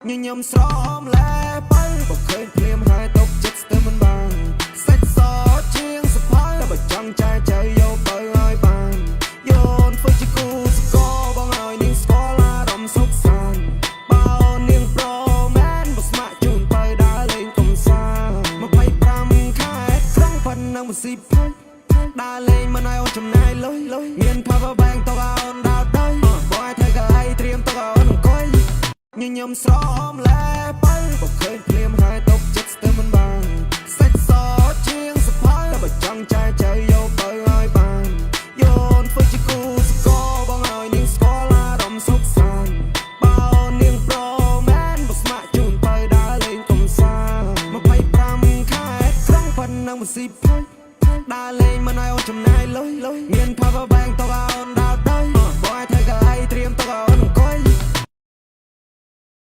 ញញឹមស្រមលែបើបើឃើញភ្លាមហើយតបចិត្តស្ទើរមិនបានសាច់សជាងសភៅតែបើចង់ចែកចែកយកទៅឲ្យបានយោនធ្វើជាគូស្គរបងឲ្យនាងស្គាល់អារម្មណ៍សុខសាន្តបើនាងប្រមែនបើស្ម័គ្រជូនទៅដើរលេងកំសាន្ត25ខែត្រង់ប៉ុណ្ណឹងមិនស៊ីផុយដើរលេងមិនឲ្យអូនចំណាយលុយមាន power bank ទៅឲ្យអូនដើរទៅបងឲ្យធ្វើកៅអីត្រៀមទៅឲ្យអូនអង្គុយញញឹមស្រមលែបើបើឃើញភ្លាមហើយតបចិត្តស្ទើរមិនបានសាច់សជាងសភៅតែបើចង់ចែកចែកយកទៅឲ្យបានយោនធ្វើជាគូស្គរបងឲ្យនាងស្គាល់អារម្មណ៍សុខសាន្តបើនាងប្រមែនបើស្ម័គ្រជូនទៅដើរលេងកំសាន្ត25ខែត្រង់ប៉ុណ្ណឹងមិនស៊ីផុយដើរលេងមិនឲ្យអូនចំណាយលុយមាន power bank ទៅឲ្យអូនដើរទៅ